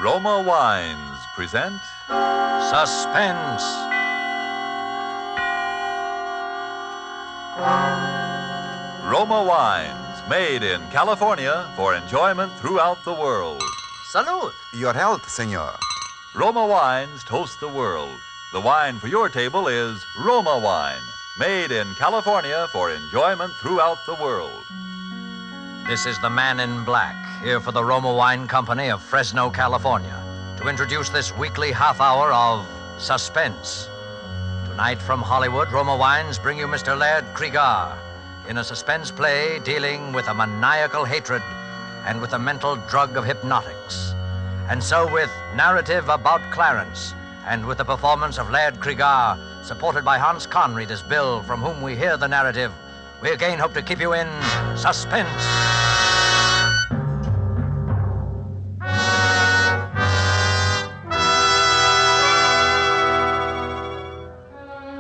Roma Wines present Suspense. Roma Wines, made in California for enjoyment throughout the world. Salud. Your health, senor. Roma Wines toast the world. The wine for your table is Roma Wine, made in California for enjoyment throughout the world. This is the Man in Black, here for the Roma Wine Company of Fresno, California, to introduce this weekly half hour of Suspense. Tonight from Hollywood, Roma Wines bring you Mr. Laird Krieger in a suspense play dealing with a maniacal hatred and with the mental drug of hypnotics. And so with narrative about Clarence, and with the performance of Laird Krieger, supported by Hans Conried as Bill, from whom we hear the narrative, we again hope to keep you in suspense.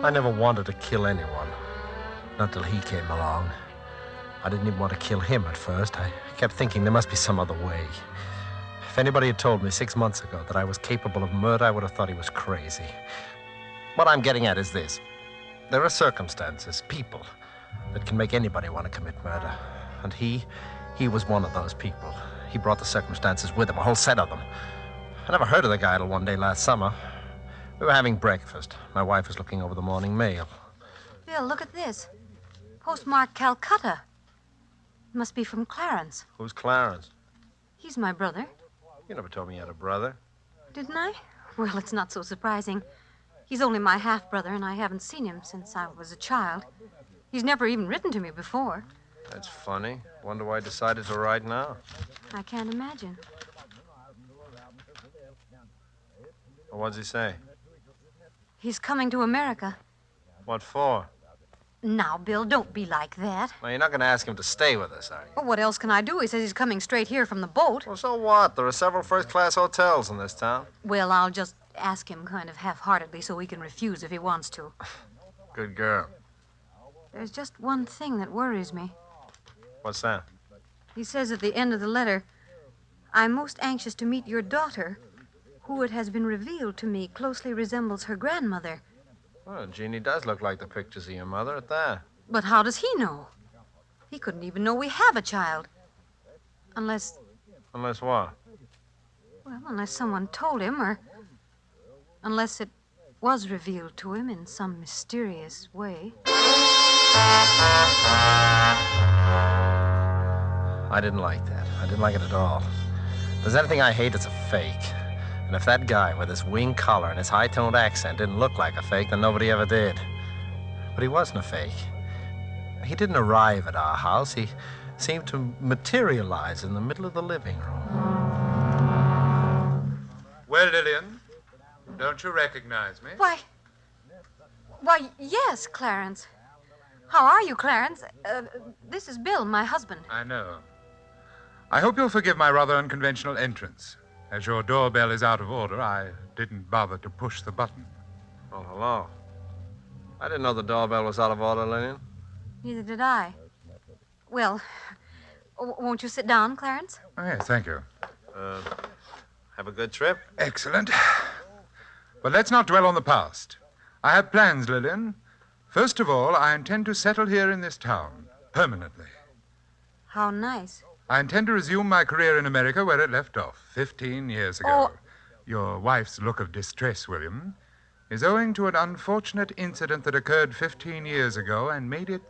I never wanted to kill anyone. Not till he came along. I didn't even want to kill him at first. I kept thinking there must be some other way. If anybody had told me 6 months ago that I was capable of murder, I would have thought he was crazy. What I'm getting at is this. There are circumstances, people, that can make anybody want to commit murder. And he was one of those people. He brought the circumstances with him, a whole set of them. I never heard of the guy till one day last summer. We were having breakfast. My wife was looking over the morning mail. Bill, look at this. Postmarked Calcutta. It must be from Clarence. Who's Clarence? He's my brother. You never told me you had a brother. Didn't I? Well, it's not so surprising. He's only my half-brother, and I haven't seen him since I was a child. He's never even written to me before. That's funny. Wonder why I decided to write now. I can't imagine. Well, what's he say? He's coming to America. What for? Now, Bill, don't be like that. Well, you're not going to ask him to stay with us, are you? Well, what else can I do? He says he's coming straight here from the boat. Well, so what? There are several first-class hotels in this town. Well, I'll just ask him kind of half-heartedly so he can refuse if he wants to. Good girl. There's just one thing that worries me. What's that? He says at the end of the letter, I'm most anxious to meet your daughter, who it has been revealed to me closely resembles her grandmother. Well, Jeannie does look like the pictures of your mother at that. But how does he know? He couldn't even know we have a child. Unless, Unless what? well, unless someone told him, or unless it was revealed to him in some mysterious way. I didn't like that. I didn't like it at all. If there's anything I hate, it's a fake. And if that guy with his wing collar and his high-toned accent didn't look like a fake, then nobody ever did. But he wasn't a fake. He didn't arrive at our house. He seemed to materialize in the middle of the living room. Well, Lillian, don't you recognize me? Why, yes, Clarence. How are you, Clarence? This is Bill, my husband. I know. I hope you'll forgive my rather unconventional entrance. As your doorbell is out of order, I didn't bother to push the button. Oh, hello. I didn't know the doorbell was out of order, Lillian. Neither did I. Well, won't you sit down, Clarence? Oh, yes, thank you. Have a good trip? Excellent. But let's not dwell on the past. I have plans, Lillian. First of all, I intend to settle here in this town, permanently. How nice. I intend to resume my career in America where it left off 15 years ago. Oh. Your wife's look of distress, William, is owing to an unfortunate incident that occurred 15 years ago and made it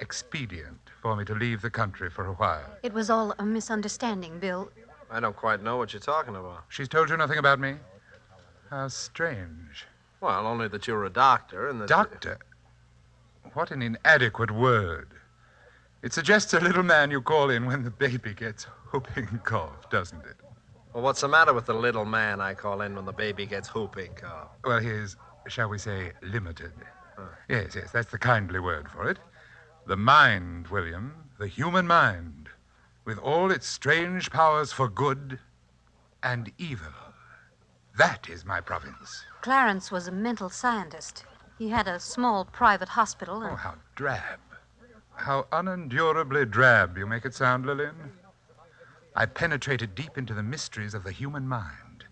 expedient for me to leave the country for a while. It was all a misunderstanding, Bill. I don't quite know what you're talking about. She's told you nothing about me? How strange. Well, only that you're a doctor and that... Doctor? What an inadequate word. It suggests a little man you call in when the baby gets whooping cough, doesn't it? Well, what's the matter with the little man I call in when the baby gets whooping cough? Well, he is, shall we say, limited. Yes, that's the kindly word for it. The mind, William, the human mind, with all its strange powers for good and evil. That is my province. Clarence was a mental scientist. He had a small private hospital. Oh, how drab. How unendurably drab you make it sound, Lillian. I penetrated deep into the mysteries of the human mind.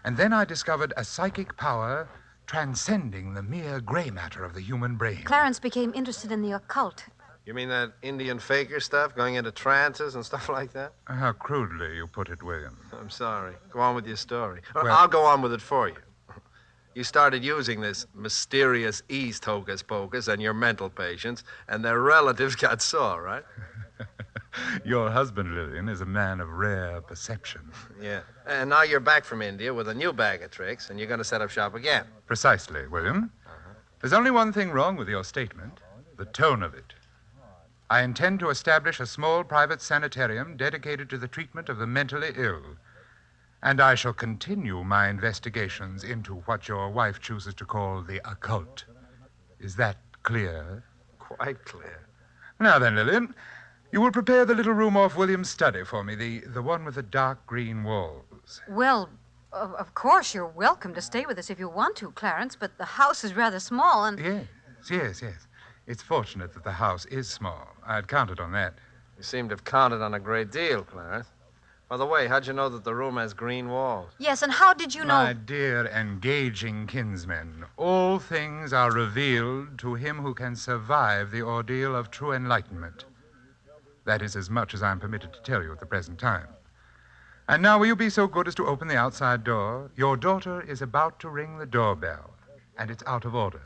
And then I discovered a psychic power transcending the mere gray matter of the human brain. Clarence became interested in the occult. You mean that Indian faker stuff, going into trances and stuff like that? How crudely you put it, William. I'm sorry. Go on with your story. Well- I'll go on with it for you. You started using this mysterious East hocus pocus on your mental patients, and their relatives got sore, right? Your husband, Lillian, is a man of rare perception. Yeah. And now you're back from India with a new bag of tricks, and you're going to set up shop again. Precisely, William. There's only one thing wrong with your statement, the tone of it. I intend to establish a small private sanitarium dedicated to the treatment of the mentally ill. And I shall continue my investigations into what your wife chooses to call the occult. Is that clear? Quite clear. Now then, Lillian, you will prepare the little room off William's study for me, the one with the dark green walls. Well, of course, you're welcome to stay with us if you want to, Clarence, but the house is rather small and... Yes. It's fortunate that the house is small. I'd counted on that. You seem to have counted on a great deal, Clarence. By the way, how'd you know that the room has green walls? Yes, and how did you know... My dear engaging kinsman, all things are revealed to him who can survive the ordeal of true enlightenment. That is as much as I'm permitted to tell you at the present time. And now will you be so good as to open the outside door? Your daughter is about to ring the doorbell, and it's out of order.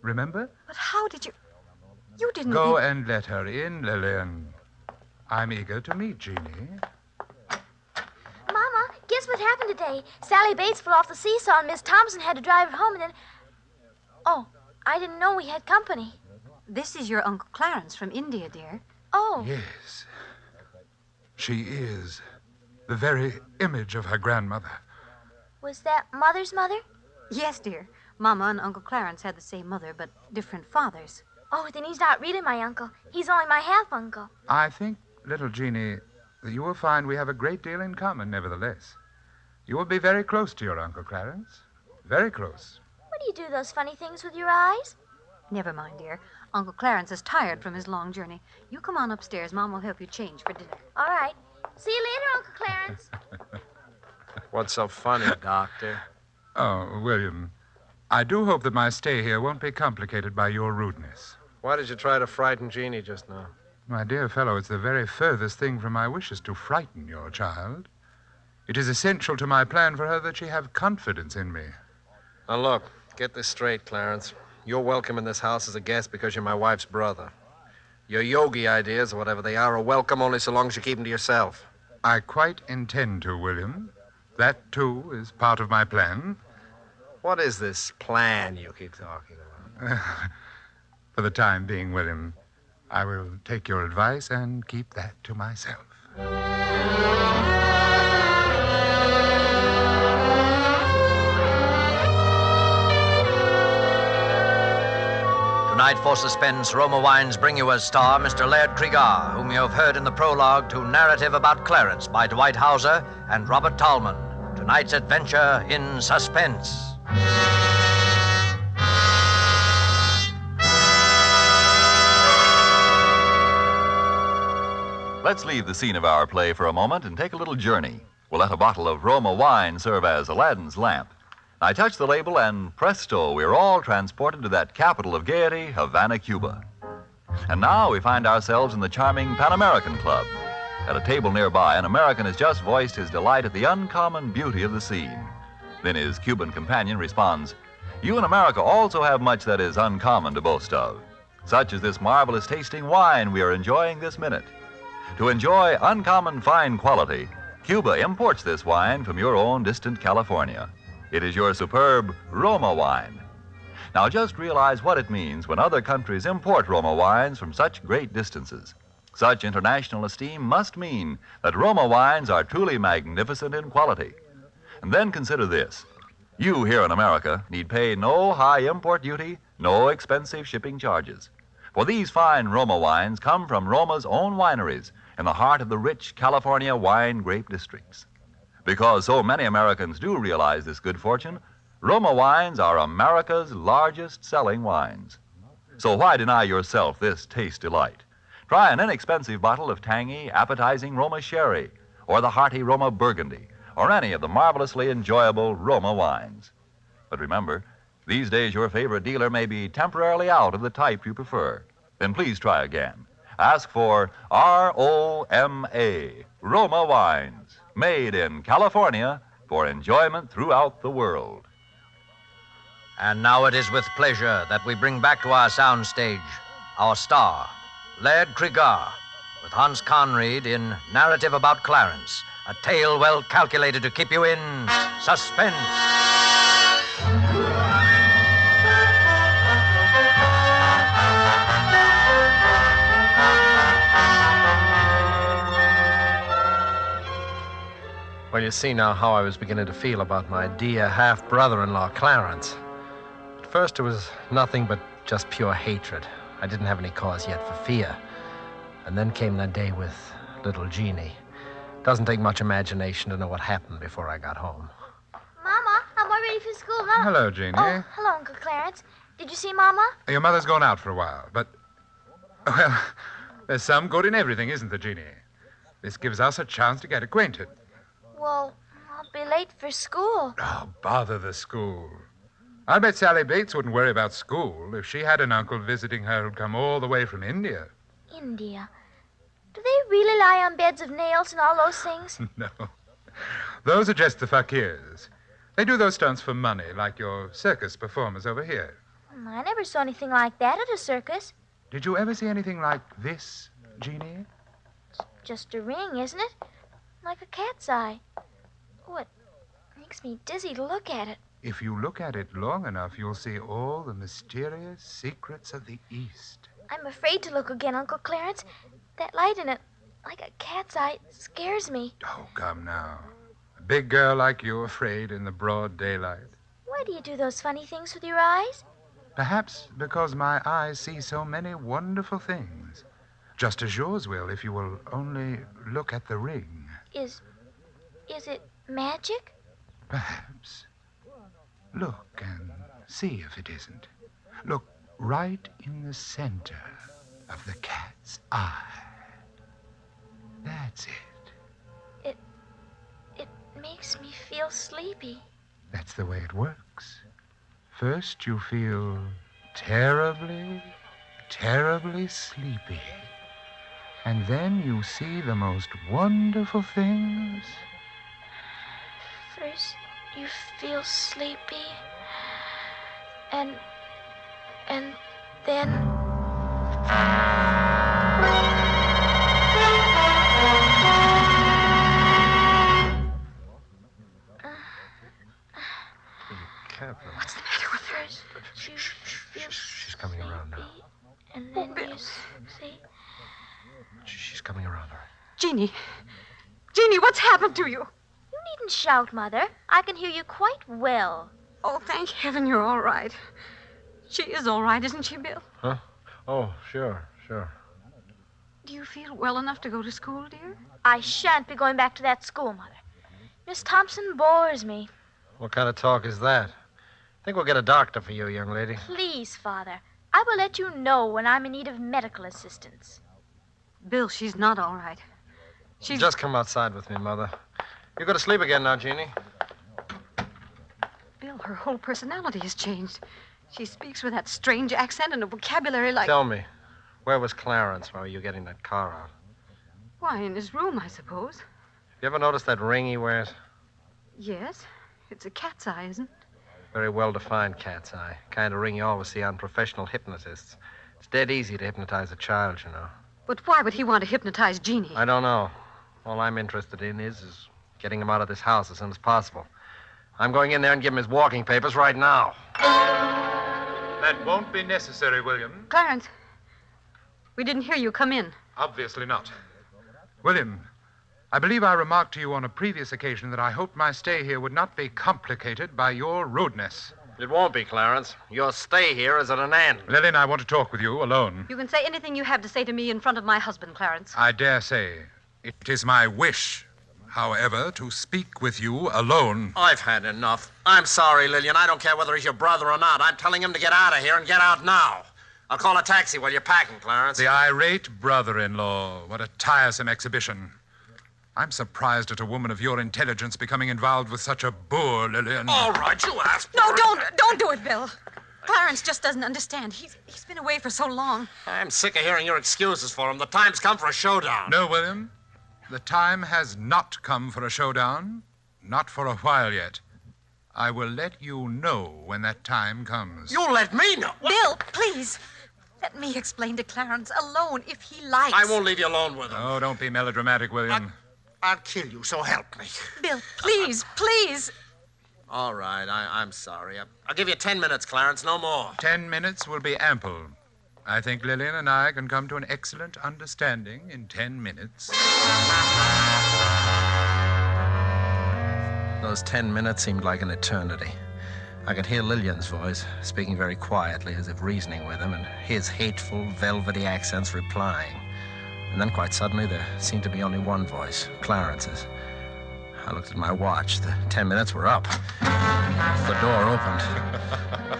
Remember? But how did you... You didn't... Go and let her in, Lillian. I'm eager to meet Jeannie. Mama, guess what happened today? Sally Bates fell off the seesaw and Miss Thompson had to drive her home and then... Oh, I didn't know we had company. This is your Uncle Clarence from India, dear. Oh. Yes. She is the very image of her grandmother. Was that Mother's mother? Yes, dear. Mama and Uncle Clarence had the same mother, but different fathers. Oh, then he's not really my uncle. He's only my half-uncle. I think, little Jeannie, that you will find we have a great deal in common, nevertheless. You will be very close to your Uncle Clarence. Very close. What do you do those funny things with your eyes? Never mind, dear. Uncle Clarence is tired from his long journey. You come on upstairs. Mom will help you change for dinner. All right. See you later, Uncle Clarence. What's so funny, Doctor? Oh, William, I do hope that my stay here won't be complicated by your rudeness. Why did you try to frighten Jeannie just now? My dear fellow, it's the very furthest thing from my wishes to frighten your child. It is essential to my plan for her that she have confidence in me. Now, look, get this straight, Clarence. You're welcome in this house as a guest because you're my wife's brother. Your yogi ideas, or whatever they are welcome only so long as you keep them to yourself. I quite intend to, William. That, too, is part of my plan. What is this plan you keep talking about? For the time being, William, I will take your advice and keep that to myself. Tonight for Suspense, Roma Wines bring you as star Mr. Laird Cregar, whom you have heard in the prologue to Narrative About Clarence by Dwight Hauser and Robert Tallman. Tonight's adventure in Suspense. Let's leave the scene of our play for a moment and take a little journey. We'll let a bottle of Roma wine serve as Aladdin's lamp. I touch the label and presto, we're all transported to that capital of gaiety, Havana, Cuba. And now we find ourselves in the charming Pan American Club. At a table nearby, an American has just voiced his delight at the uncommon beauty of the scene. Then his Cuban companion responds, "You in America also have much that is uncommon to boast of, such as this marvelous tasting wine we are enjoying this minute. To enjoy uncommon fine quality, Cuba imports this wine from your own distant California. It is your superb Roma wine. Now just realize what it means when other countries import Roma wines from such great distances. Such international esteem must mean that Roma wines are truly magnificent in quality. And then consider this. You here in America need pay no high import duty, no expensive shipping charges. For these fine Roma wines come from Roma's own wineries in the heart of the rich California wine grape districts. Because so many Americans do realize this good fortune, Roma wines are America's largest selling wines. So why deny yourself this taste delight? Try an inexpensive bottle of tangy, appetizing Roma sherry, or the hearty Roma Burgundy, or any of the marvelously enjoyable Roma wines. But remember, these days your favorite dealer may be temporarily out of the type you prefer. Then please try again. Ask for R-O-M-A, Roma Wines, made in California for enjoyment throughout the world. And now it is with pleasure that we bring back to our soundstage our star, Laird Cregar, with Hans Conried in Narrative About Clarence, a tale well calculated to keep you in suspense. Well, you see now how I was beginning to feel about my dear half-brother-in-law, Clarence. At first, it was nothing but just pure hatred. I didn't have any cause yet for fear. And then came that day with little Jeannie. Doesn't take much imagination to know what happened before I got home. Mama, I'm all ready for school. Mama. Hello, Jeannie. Oh, hello, Uncle Clarence. Did you see Mama? Your mother's gone out for a while, but... Well, there's some good in everything, isn't there, Jeannie? This gives us a chance to get acquainted. Well, I'll be late for school. Oh, bother the school. I'll bet Sally Bates wouldn't worry about school if she had an uncle visiting her who'd come all the way from India. India. Do they really lie on beds of nails and all those things? No. Those are just the fakirs. They do those stunts for money, like your circus performers over here. I never saw anything like that at a circus. Did you ever see anything like this, Jeannie? Just a ring, isn't it? Like a cat's eye. Oh, it makes me dizzy to look at it. If you look at it long enough, you'll see all the mysterious secrets of the East. I'm afraid to look again, Uncle Clarence. That light in it, like a cat's eye, scares me. Oh, come now. A big girl like you afraid in the broad daylight. Why do you do those funny things with your eyes? Perhaps because my eyes see so many wonderful things. Just as yours will if you will only look at the ring. Is it magic? Perhaps. Look and see if it isn't. Look right in the center of the cat's eye. That's it. It makes me feel sleepy. That's the way it works. First you feel terribly, terribly sleepy. And then you see the most wonderful things. First, you feel sleepy. And then... What's the matter with her? First, you feel She's coming around now. And then Bill. you see... She's coming around her. Jeannie, what's happened to you? You needn't shout, Mother. I can hear you quite well. Oh, thank heaven you're all right. She is all right, isn't she, Bill? Huh? Oh, sure. Do you feel well enough to go to school, dear? I shan't be going back to that school, Mother. Miss Thompson bores me. What kind of talk is that? I think we'll get a doctor for you, young lady. Please, Father. I will let you know when I'm in need of medical assistance. Bill, she's not all right. She's... Just come outside with me, Mother. You go to sleep again now, Jeannie. Bill, her whole personality has changed. She speaks with that strange accent and a vocabulary like... Tell me, where was Clarence while you were getting that car out? Why, in his room, I suppose. You ever notice that ring he wears? Yes. It's a cat's eye, isn't it? Very well-defined cat's eye. Kind of ring you always see on professional hypnotists. It's dead easy to hypnotize a child, you know. But why would he want to hypnotize Jeannie? I don't know. All I'm interested in is getting him out of this house as soon as possible. I'm going in there and give him his walking papers right now. That won't be necessary, William. Clarence, we didn't hear you come in. Obviously not. William, I believe I remarked to you on a previous occasion that I hoped my stay here would not be complicated by your rudeness. It won't be, Clarence. Your stay here is at an end. Lillian, I want to talk with you alone. You can say anything you have to say to me in front of my husband, Clarence. I dare say. It is my wish, however, to speak with you alone. I've had enough. I'm sorry, Lillian. I don't care whether he's your brother or not. I'm telling him to get out of here and get out now. I'll call a taxi while you're packing, Clarence. The irate brother-in-law. What a tiresome exhibition. I'm surprised at a woman of your intelligence becoming involved with such a boor, Lillian. All right, you asked for No, it. don't do it, Bill. Clarence just doesn't understand. He's been away for so long. I'm sick of hearing your excuses for him. The time's come for a showdown. No, William. The time has not come for a showdown. Not for a while yet. I will let you know when that time comes. You let me know. Bill, please. Let me explain to Clarence alone if he likes. I won't leave you alone with him. Oh, don't be melodramatic, William. I'll kill you, so help me. Bill, please, please. All right, I'm sorry. I'll give you 10 minutes, Clarence, no more. 10 minutes will be ample. I think Lillian and I can come to an excellent understanding in 10 minutes. Those 10 minutes seemed like an eternity. I could hear Lillian's voice, speaking very quietly as if reasoning with him, and his hateful, velvety accents replying. And then quite suddenly there seemed to be only one voice, Clarence's. I looked at my watch. The 10 minutes were up. The door opened.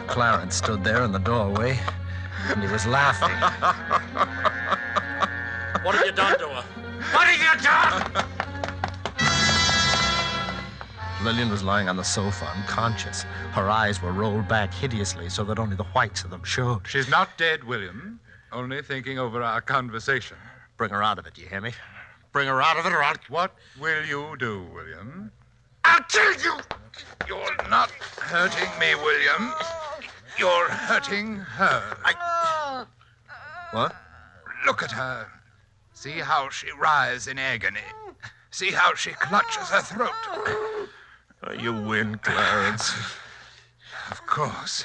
Clarence stood there in the doorway, and he was laughing. What have you done to her? What have you done? Lillian was lying on the sofa, unconscious. Her eyes were rolled back hideously so that only the whites of them showed. She's not dead, William. Only thinking over our conversation. Bring her out of it, you hear me? Bring her out of it or I'll... What will you do, William? I'll kill you! You're not hurting me, William. You're hurting her. What? Look at her. See how she writhes in agony. See how she clutches her throat. You win, Clarence. Of course.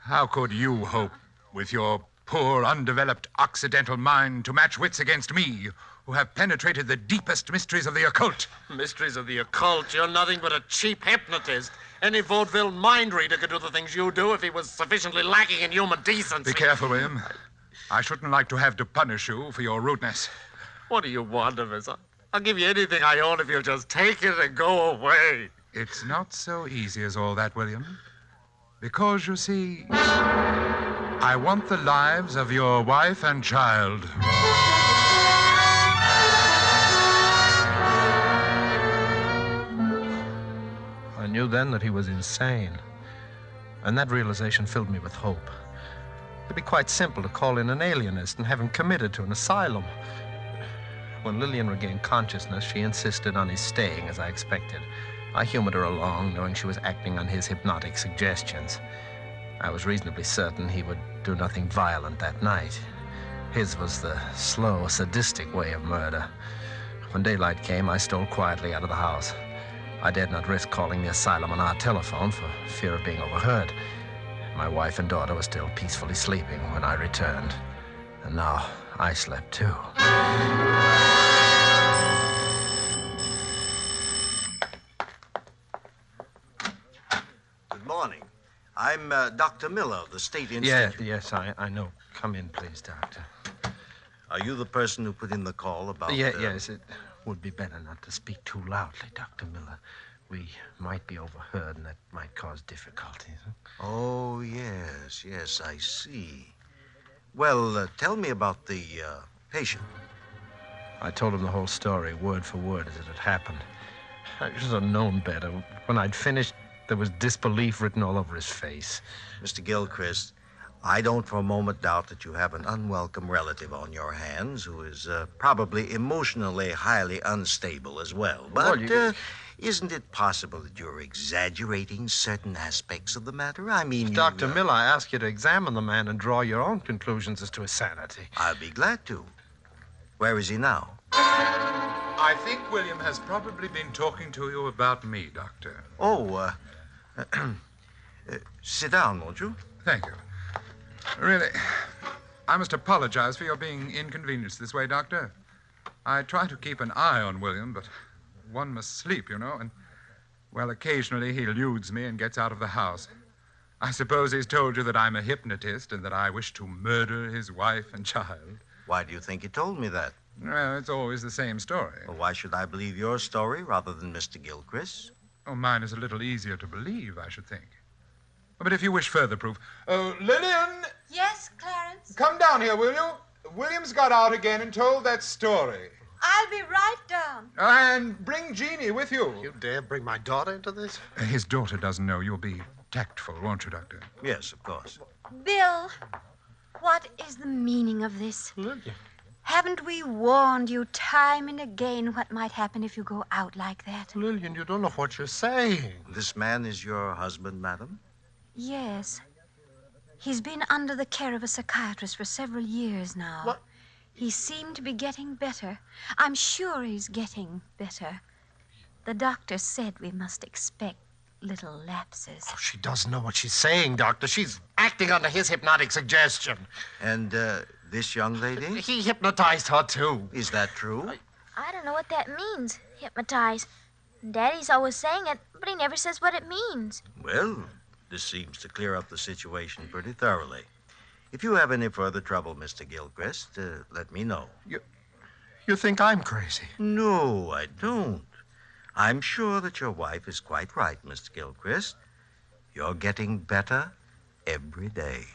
How could you hope, with your poor, undeveloped Occidental mind, to match wits against me, who have penetrated the deepest mysteries of the occult? Mysteries of the occult? You're nothing but a cheap hypnotist. Any vaudeville mind reader could do the things you do if he was sufficiently lacking in human decency. Be careful, William. I shouldn't like to have to punish you for your rudeness. What do you want of us? I'll give you anything I own if you'll just take it and go away. It's not so easy as all that, William. Because, you see, I want the lives of your wife and child. I knew then that he was insane. And that realization filled me with hope. It'd be quite simple to call in an alienist and have him committed to an asylum. When Lillian regained consciousness, she insisted on his staying, as I expected. I humored her along, knowing she was acting on his hypnotic suggestions. I was reasonably certain he would do nothing violent that night. His was the slow, sadistic way of murder. When daylight came, I stole quietly out of the house. I dared not risk calling the asylum on our telephone for fear of being overheard. My wife and daughter were still peacefully sleeping when I returned. And now I slept too. Good morning. I'm Dr. Miller of the State Institute. Yes, I know. Come in, please, Doctor. Are you the person who put in the call about... Yes, it would be better not to speak too loudly, Dr. Miller. We might be overheard, and that might cause difficulties. Oh, yes, I see. Well, tell me about the patient. I told him the whole story, word for word, as it had happened. I should have known better. When I'd finished, there was disbelief written all over his face. Mr. Gilchrist, I don't for a moment doubt that you have an unwelcome relative on your hands who is probably emotionally highly unstable as well. But isn't it possible that you're exaggerating certain aspects of the matter? I mean, Dr. Miller, I ask you to examine the man and draw your own conclusions as to his sanity. I'll be glad to. Where is he now? I think William has probably been talking to you about me, Doctor. Oh, sit down, won't you? Thank you. Really, I must apologize for your being inconvenienced this way, Doctor. I try to keep an eye on William, but one must sleep, you know, and, well, occasionally he eludes me and gets out of the house. I suppose he's told you that I'm a hypnotist and that I wish to murder his wife and child. Why do you think he told me that? Well, it's always the same story. Well, why should I believe your story rather than Mr. Gilchrist's? Oh, mine is a little easier to believe, I should think. But if you wish further proof... Oh, Lillian! Yes, Clarence? Come down here, will you? William's got out again and told that story. I'll be right down. And bring Jeannie with you. You dare bring my daughter into this? His daughter doesn't know. You'll be tactful, won't you, Doctor? Yes, of course. Bill, what is the meaning of this? Lillian. Haven't we warned you time and again what might happen if you go out like that? Lillian, you don't know what you're saying. This man is your husband, madam? Yes. He's been under the care of a psychiatrist for several years now. What? He seemed to be getting better. I'm sure he's getting better. The doctor said we must expect little lapses. Oh, she doesn't know what she's saying, Doctor. She's acting under his hypnotic suggestion. And this young lady? He hypnotized her, too. Is that true? I don't know what that means, hypnotize. Daddy's always saying it, but he never says what it means. Well, this seems to clear up the situation pretty thoroughly. If you have any further trouble, Mr. Gilchrist, let me know. You think I'm crazy? No, I don't. I'm sure that your wife is quite right, Mr. Gilchrist. You're getting better every day.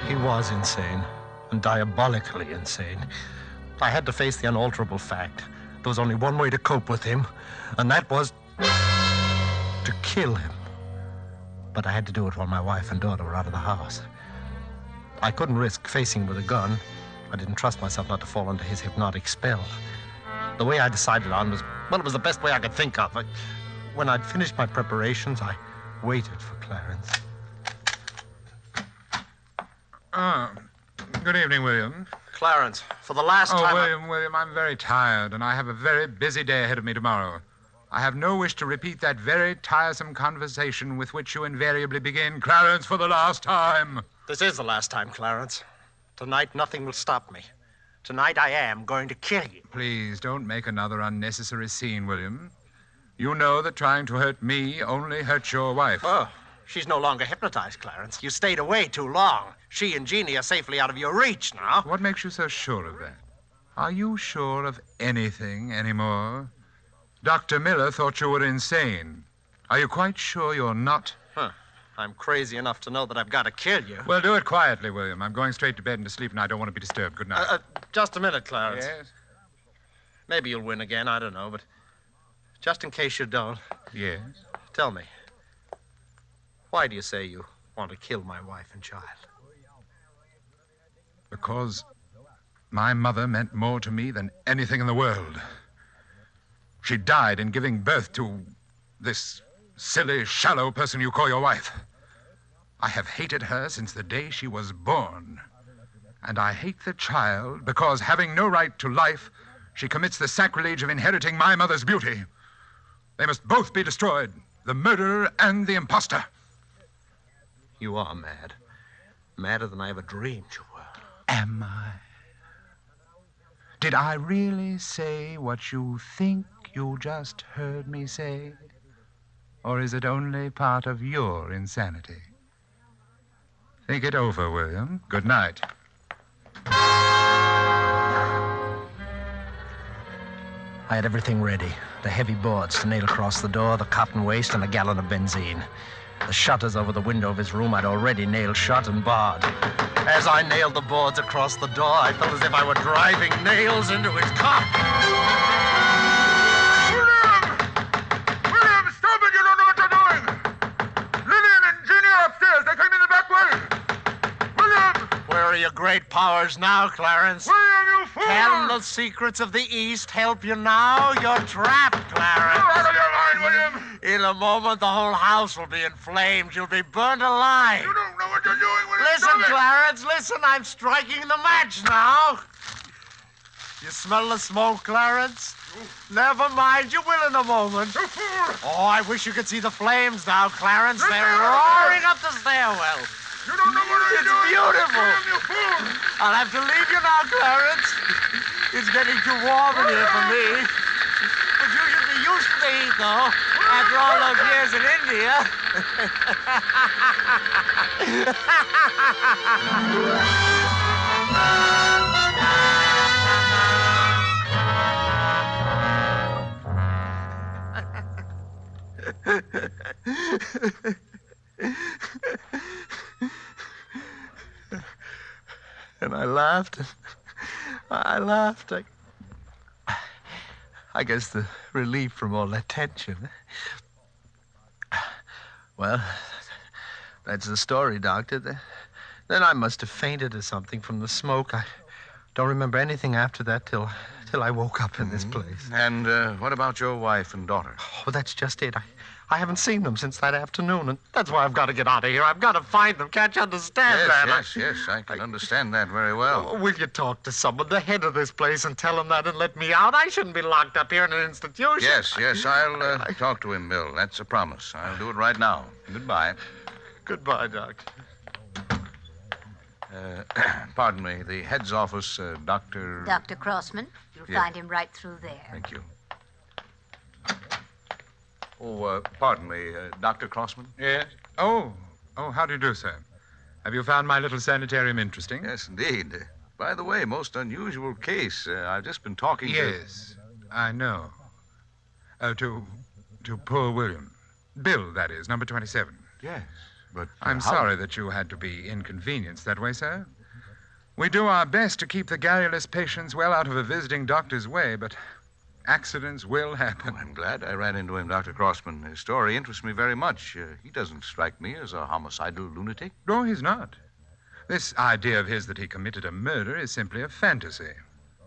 He was insane, and diabolically insane. I had to face the unalterable fact. There was only one way to cope with him, and that was to kill him. But I had to do it while my wife and daughter were out of the house. I couldn't risk facing him with a gun. I didn't trust myself not to fall under his hypnotic spell. The way I decided on was, well, it was the best way I could think of. When I'd finished my preparations, I waited for Clarence. Good evening, William. Clarence, for the last time... William, I'm very tired, and I have a very busy day ahead of me tomorrow. I have no wish to repeat that very tiresome conversation with which you invariably begin, Clarence, for the last time. This is the last time, Clarence. Tonight, nothing will stop me. Tonight, I am going to kill you. Please don't make another unnecessary scene, William. You know that trying to hurt me only hurts your wife. Oh, she's no longer hypnotized, Clarence. You stayed away too long. She and Jeannie are safely out of your reach now. What makes you so sure of that? Are you sure of anything anymore? Dr. Miller thought you were insane. Are you quite sure you're not? I'm crazy enough to know that I've got to kill you. Well, do it quietly, William. I'm going straight to bed and to sleep, and I don't want to be disturbed. Good night. Just a minute, Clarence. Yes? Maybe you'll win again, I don't know, but just in case you don't, Yes? tell me, why do you say you want to kill my wife and child? Because my mother meant more to me than anything in the world. She died in giving birth to this silly, shallow person you call your wife. I have hated her since the day she was born. And I hate the child because, having no right to life, she commits the sacrilege of inheriting my mother's beauty. They must both be destroyed, the murderer and the imposter. You are mad. Madder than I ever dreamed you were. Am I? Did I really say what you think you just heard me say? Or is it only part of your insanity? Think it over, William. Good night. I had everything ready. The heavy boards to nail across the door, the cotton waste, and a gallon of benzene. The shutters over the window of his room I'd already nailed shut and barred. As I nailed the boards across the door, I felt as if I were driving nails into his cock. William, stop it! You don't know what you're doing! Lillian and Jeannie are upstairs. They came in the back way. William! Where are your great powers now, Clarence? William, you fool! Can the secrets of the East help you now? You're trapped, Clarence. You're out of your mind, William! In a moment, the whole house will be in flames. You'll be burned alive. You don't know what you're doing, William! Listen, Stop it! Clarence, listen. I'm striking the match now. You smell the smoke, Clarence? Never mind. You will in a moment. You fool! Oh, I wish you could see the flames now, Clarence. They're roaring up the stairwell. You don't know what you're It's doing! beautiful. William, you fool! I'll have to leave you now, Clarence. It's getting too warm in here for me. But you should be used to the heat, though, after all those years in India. And I laughed. I laughed. I guess the relief from all that tension. Well, that's the story, Doctor. Then I must have fainted or something from the smoke. I don't remember anything after that till I woke up in this place. And what about your wife and daughter? Oh, that's just it. I haven't seen them since that afternoon, and that's why I've got to get out of here. I've got to find them. Can't you understand that? Yes, I can understand that very well. Oh, will you talk to someone, the head of this place, and tell him that and let me out? I shouldn't be locked up here in an institution. Yes, I'll talk to him, Bill. That's a promise. I'll do it right now. Goodbye. Goodbye, Doctor. Pardon me, the head's office, Dr. Dr. Crossman. You'll find him right through there. Thank you. Oh, pardon me, Dr. Crossman? Yes? Oh, how do you do, sir? Have you found my little sanitarium interesting? Yes, indeed. By the way, most unusual case. I've just been talking to... Yes, I know. To poor William. Bill, that is, number 27. Yes, but... I'm sorry that you had to be inconvenienced that way, sir. We do our best to keep the garrulous patients well out of a visiting doctor's way, but accidents will happen. Oh, I'm glad I ran into him, Dr. Crossman. His story interests me very much. He doesn't strike me as a homicidal lunatic. No, he's not. This idea of his that he committed a murder is simply a fantasy.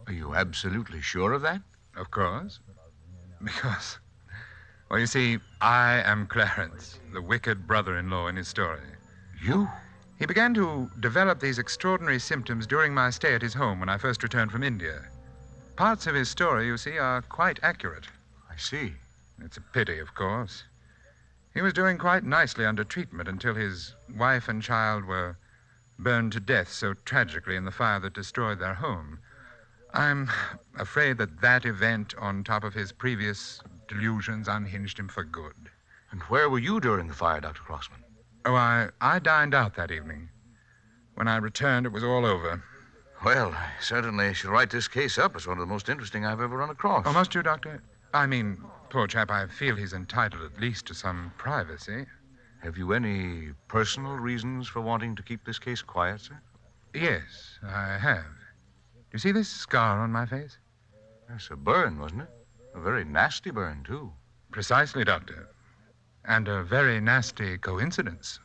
Are you absolutely sure of that? Of course. Because, well, you see, I am Clarence, the wicked brother-in-law in his story. You? He began to develop these extraordinary symptoms during my stay at his home when I first returned from India. Parts of his story, you see, are quite accurate. I see. It's a pity, of course. He was doing quite nicely under treatment until his wife and child were burned to death so tragically in the fire that destroyed their home. I'm afraid that event, on top of his previous delusions, unhinged him for good. And where were you during the fire, Dr. Crossman? Oh, I dined out that evening. When I returned, it was all over. Well, I certainly shall write this case up as one of the most interesting I've ever run across. Oh, must you, Doctor? I mean, poor chap, I feel he's entitled at least to some privacy. Have you any personal reasons for wanting to keep this case quiet, sir? Yes, I have. Do you see this scar on my face? That's a burn, wasn't it? A very nasty burn, too. Precisely, Doctor. And a very nasty coincidence.